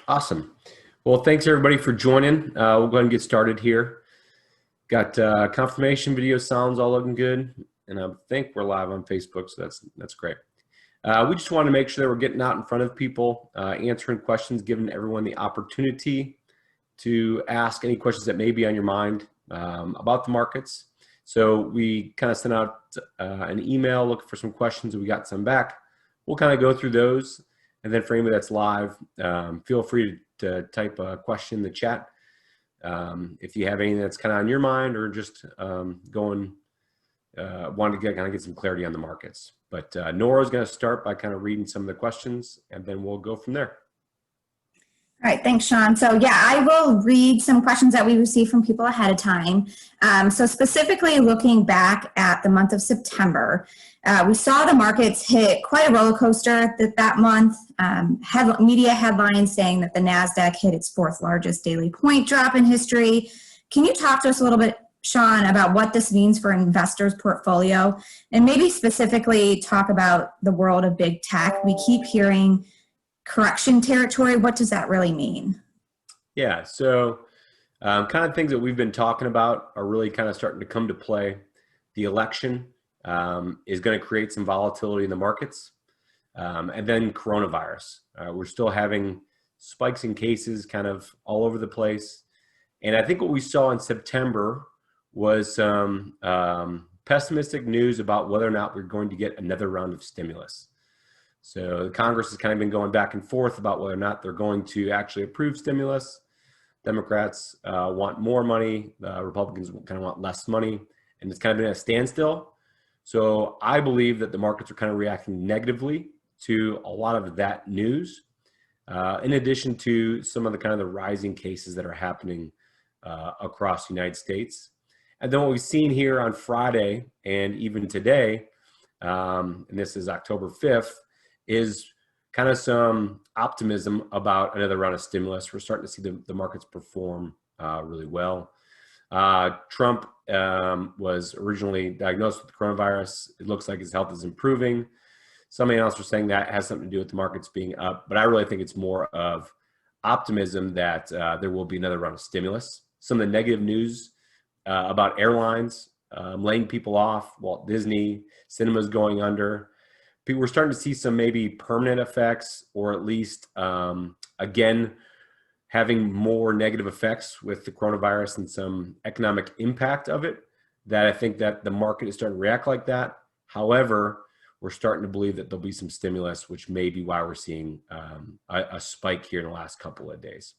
Awesome. Well, thanks everybody for joining. We'll go ahead and get started here. Got confirmation video sounds all looking good, and I think we're live on Facebook, so that's great. We just want to make sure that we're getting out in front of people, answering questions, giving everyone the opportunity to ask any questions that may be on your mind about the markets. So we kind of sent out an email looking for some questions, and we got some back. We'll kind of go through those. And then for anybody that's live, feel free to type a question in the chat. If you have anything that's kind of on your mind or just wanting to get some clarity on the markets. But Nora's going to start by kind of reading some of the questions, and then we'll go from there. All right, thanks, Sean. So yeah, I will read some questions that we received from people ahead of time. So specifically looking back at the month of September, we saw the markets hit quite a roller coaster that month. Media headlines saying that the NASDAQ hit its fourth largest daily point drop in history. Can you talk to us a little bit, Sean, about what this means for investors' portfolio, and maybe specifically talk about the world of big tech? We keep hearing correction territory. What does that really mean? Yeah, so kind of things that we've been talking about are really kind of starting to come to play. The election is going to create some volatility in the markets. And then coronavirus. We're still having spikes in cases kind of all over the place. And I think what we saw in September was some pessimistic news about whether or not we're going to get another round of stimulus. So the Congress has kind of been going back and forth about whether or not they're going to actually approve stimulus. Democrats want more money. Republicans kind of want less money. And it's kind of been a standstill. So I believe that the markets are kind of reacting negatively to a lot of that news, in addition to some of the rising cases that are happening across the United States. And then what we've seen here on Friday and even today, and this is October 5th, is kind of some optimism about another round of stimulus. We're starting to see the markets perform really well. Trump was originally diagnosed with coronavirus. It looks like his health is improving. Some analysts are saying that has something to do with the markets being up, but I really think it's more of optimism that there will be another round of stimulus. Some of the negative news about airlines laying people off, Walt Disney, cinemas going under. We're starting to see some maybe permanent effects, or at least, again, having more negative effects with the coronavirus and some economic impact of it, that I think that the market is starting to react like that. However, we're starting to believe that there'll be some stimulus, which may be why we're seeing a spike here in the last couple of days.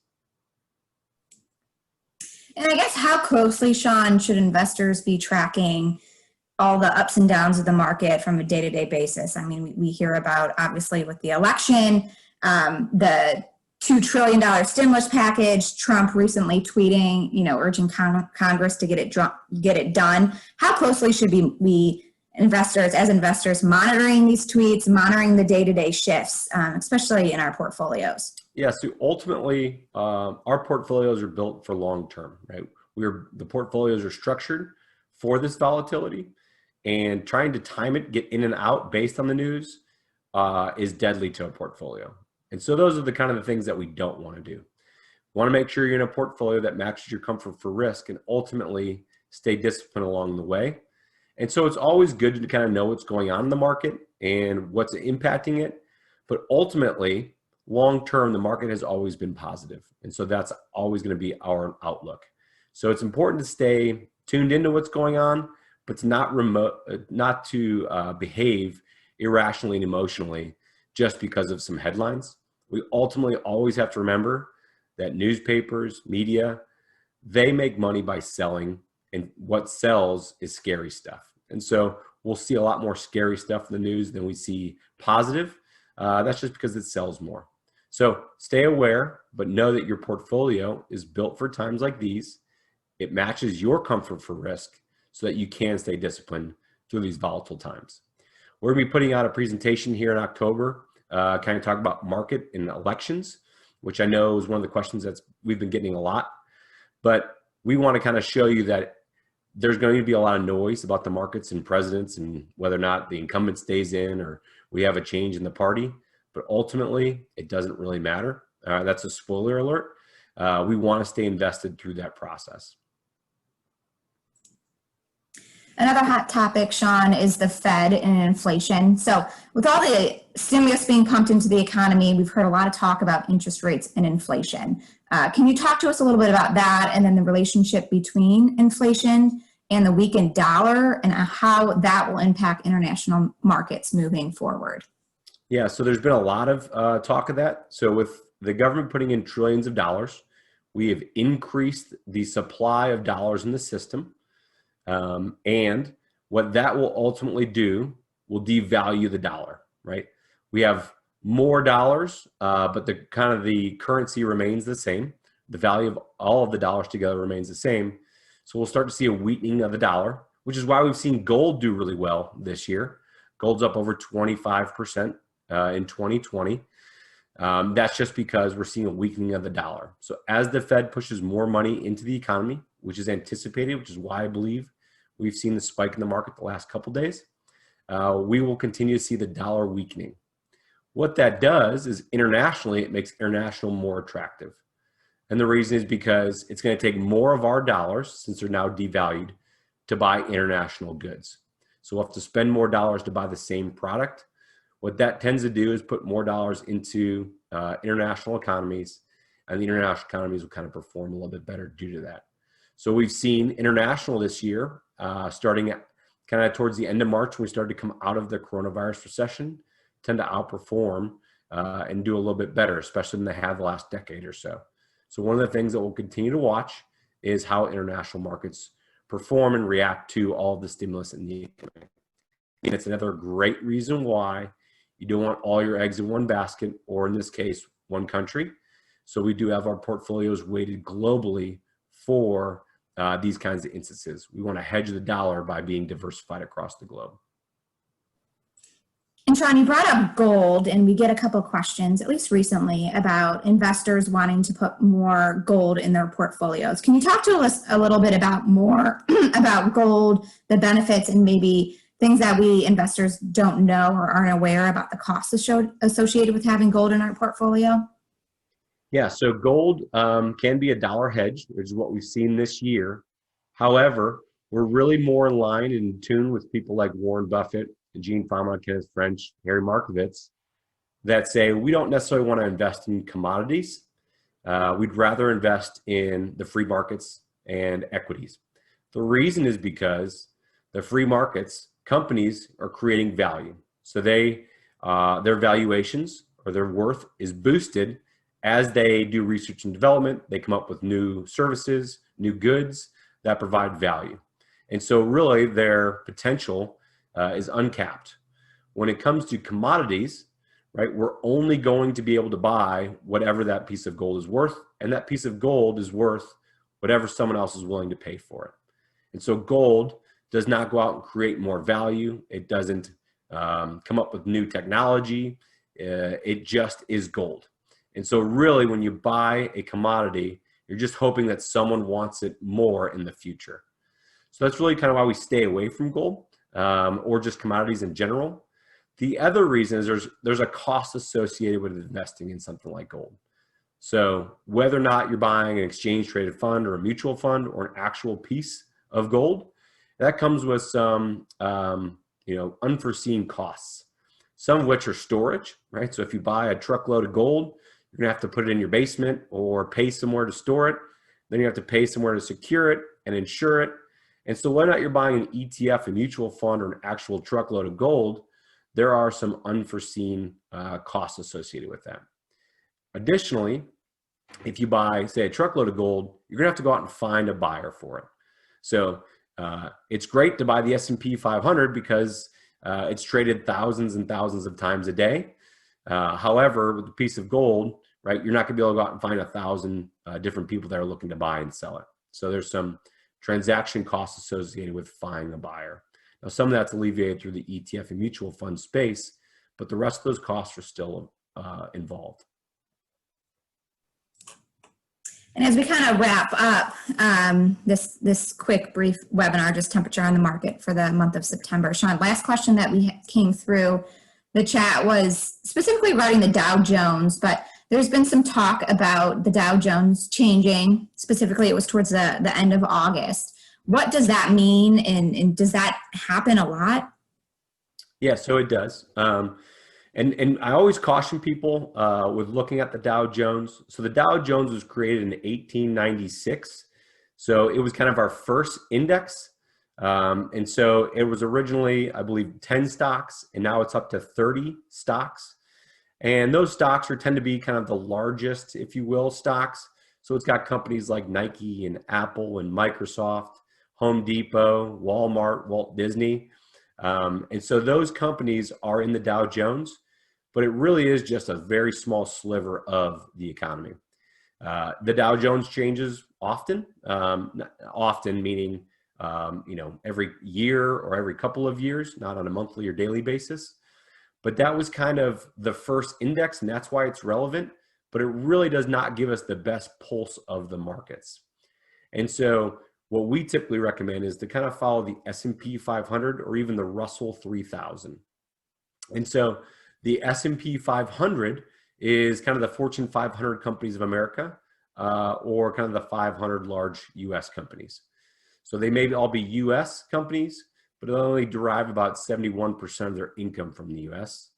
And I guess how closely, Sean, should investors be tracking all the ups and downs of the market from a day-to-day basis? I mean, we hear about, obviously, with the election, the $2 trillion stimulus package, Trump recently tweeting, urging Congress to get it done. How closely should we investors monitoring these tweets, monitoring the day-to-day shifts, especially in our portfolios? Yeah, so ultimately, our portfolios are built for long-term, right? The portfolios are structured for this volatility, and trying to time it, get in and out based on the news is deadly to a portfolio. And so those are the kind of the things that we don't want to do. We want to make sure you're in a portfolio that matches your comfort for risk and ultimately stay disciplined along the way. And so it's always good to kind of know what's going on in the market and what's impacting it. But ultimately, long-term, the market has always been positive. And so that's always going to be our outlook. So it's important to stay tuned into what's going on, but to not to behave irrationally and emotionally just because of some headlines. We ultimately always have to remember that newspapers, media, they make money by selling, and what sells is scary stuff. And so we'll see a lot more scary stuff in the news than we see positive. That's just because it sells more. So stay aware, but know that your portfolio is built for times like these. It matches your comfort for risk so that you can stay disciplined through these volatile times. We're going to be putting out a presentation here in October, kind of talk about market and elections, which I know is one of the questions that we've been getting a lot. But we want to kind of show you that there's going to be a lot of noise about the markets and presidents and whether or not the incumbent stays in or we have a change in the party. But ultimately, it doesn't really matter. That's a spoiler alert. We want to stay invested through that process. Another hot topic, Sean, is the Fed and inflation. So with all the stimulus being pumped into the economy, we've heard a lot of talk about interest rates and inflation. Can you talk to us a little bit about that and then the relationship between inflation and the weakened dollar and how that will impact international markets moving forward? Yeah, so there's been a lot of talk of that. So with the government putting in trillions of dollars, we have increased the supply of dollars in the system. And what that will ultimately do will devalue the dollar, right? We have more dollars, but the currency remains the same. The value of all of the dollars together remains the same. So we'll start to see a weakening of the dollar, which is why we've seen gold do really well this year. Gold's up over 25% in 2020. That's just because we're seeing a weakening of the dollar. So as the Fed pushes more money into the economy, which is anticipated, which is why I believe we've seen the spike in the market the last couple days, we will continue to see the dollar weakening. What that does is internationally, it makes international more attractive. And the reason is because it's going to take more of our dollars, since they're now devalued, to buy international goods. So we'll have to spend more dollars to buy the same product. What that tends to do is put more dollars into international economies, and the international economies will kind of perform a little bit better due to that. So we've seen international this year, starting at kind of towards the end of March, when we started to come out of the coronavirus recession, tend to outperform and do a little bit better, especially than they have the last decade or so. So one of the things that we'll continue to watch is how international markets perform and react to all of the stimulus in the economy. And it's another great reason why you don't want all your eggs in one basket, or in this case, one country. So we do have our portfolios weighted globally for these kinds of instances. We want to hedge the dollar by being diversified across the globe. And Sean, you brought up gold, and we get a couple of questions, at least recently, about investors wanting to put more gold in their portfolios. Can you talk to us a little bit about more about gold, the benefits, and maybe things that we investors don't know or aren't aware about the costs associated with having gold in our portfolio? Yeah, so gold can be a dollar hedge, which is what we've seen this year. However, we're really more in line and in tune with people like Warren Buffett, Gene Fama, Kenneth French, Harry Markowitz, that say we don't necessarily want to invest in commodities. We'd rather invest in the free markets and equities. The reason is because the free markets, companies are creating value. So their valuations or their worth is boosted as they do research and development. They come up with new services, new goods that provide value. And so really their potential is uncapped. When it comes to commodities, right, we're only going to be able to buy whatever that piece of gold is worth, and that piece of gold is worth whatever someone else is willing to pay for it. And so gold does not go out and create more value. It doesn't come up with new technology. It just is gold. And so really when you buy a commodity, you're just hoping that someone wants it more in the future. So that's really kind of why we stay away from gold. Or just commodities in general. The other reason is there's a cost associated with investing in something like gold. So whether or not you're buying an exchange traded fund or a mutual fund or an actual piece of gold, that comes with some unforeseen costs. Some of which are storage, right? So if you buy a truckload of gold, you're gonna have to put it in your basement or pay somewhere to store it. Then you have to pay somewhere to secure it and insure it. And so whether or not you're buying an ETF, a mutual fund, or an actual truckload of gold, there are some unforeseen costs associated with that. Additionally, if you buy, say, a truckload of gold, you're gonna have to go out and find a buyer for it. So it's great to buy the S&P 500 because it's traded thousands and thousands of times a day. However, with a piece of gold, right, you're not gonna be able to go out and find 1,000 different people that are looking to buy and sell it. So there's some transaction costs associated with finding a buyer. Now, some of that's alleviated through the ETF and mutual fund space, but the rest of those costs are still involved. And as we kind of wrap up this quick, brief webinar, just temperature on the market for the month of September. Sean, last question that we came through the chat was specifically regarding the Dow Jones, but There's been some talk about the Dow Jones changing. Specifically, it was towards the end of August. What does that mean, and does that happen a lot? Yeah, so it does. And I always caution people with looking at the Dow Jones. So the Dow Jones was created in 1896. So it was kind of our first index. And so it was originally, I believe, 10 stocks, and now it's up to 30 stocks. And those stocks tend to be kind of the largest, if you will, stocks. So it's got companies like Nike and Apple and Microsoft, Home Depot, Walmart, Walt Disney. And so those companies are in the Dow Jones, but it really is just a very small sliver of the economy. The Dow Jones changes often, often meaning every year or every couple of years, not on a monthly or daily basis. But that was kind of the first index, and that's why it's relevant. But it really does not give us the best pulse of the markets. And so what we typically recommend is to kind of follow the S&P 500 or even the Russell 3000. And so the S&P 500 is kind of the Fortune 500 companies of America, or kind of the 500 large US companies. So they may all be US companies, but they only derive about 71% of their income from the US.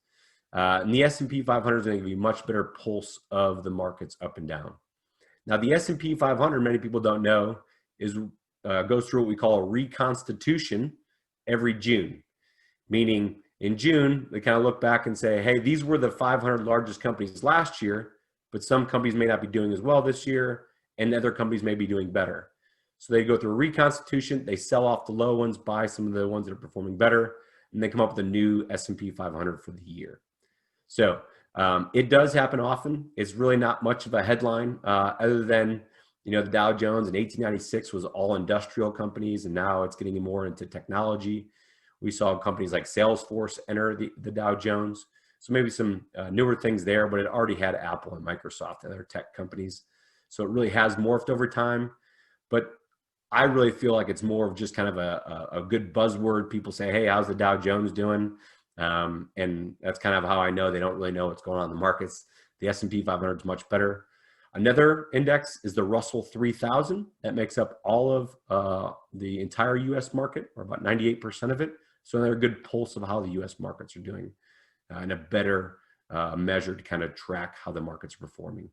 And the S&P 500 is going to give you a much better pulse of the markets up and down. Now, the S&P 500, many people don't know, goes through what we call a reconstitution every June, meaning in June, they kind of look back and say, hey, these were the 500 largest companies last year, but some companies may not be doing as well this year, and other companies may be doing better. So they go through a reconstitution, they sell off the low ones, buy some of the ones that are performing better, and they come up with a new S&P 500 for the year. So it does happen often. It's really not much of a headline other than, the Dow Jones in 1896 was all industrial companies, and now it's getting more into technology. We saw companies like Salesforce enter the Dow Jones. So maybe some newer things there, but it already had Apple and Microsoft and other tech companies. So it really has morphed over time. But I really feel like it's more of just kind of a good buzzword. People say, hey, how's the Dow Jones doing? And that's kind of how I know they don't really know what's going on in the markets. The S&P 500 is much better. Another index is the Russell 3000. That makes up all of the entire U.S. market, or about 98% of it. So they're a good pulse of how the U.S. markets are doing, and a better measure to kind of track how the markets are performing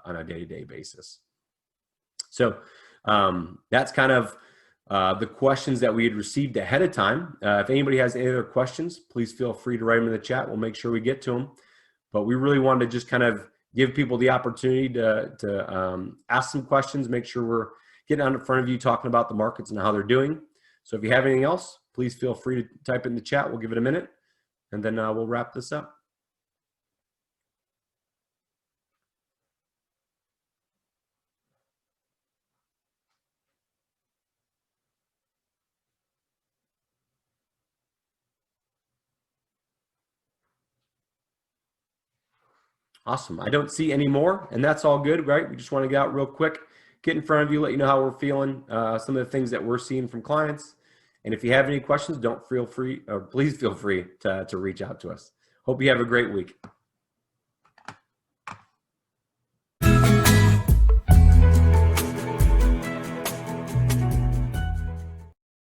on a day-to-day basis. So that's kind of the questions that we had received ahead of time. If anybody has any other questions, please feel free to write them in the chat. We'll make sure we get to them. But we really wanted to just kind of give people the opportunity to ask some questions, make sure we're getting out in front of you talking about the markets and how they're doing. So if you have anything else, please feel free to type it in the chat. We'll give it a minute, and then we'll wrap this up. Awesome. I don't see any more, and that's all good, right? We just want to get out real quick, get in front of you, let you know how we're feeling, some of the things that we're seeing from clients. And if you have any questions, please feel free to reach out to us. Hope you have a great week.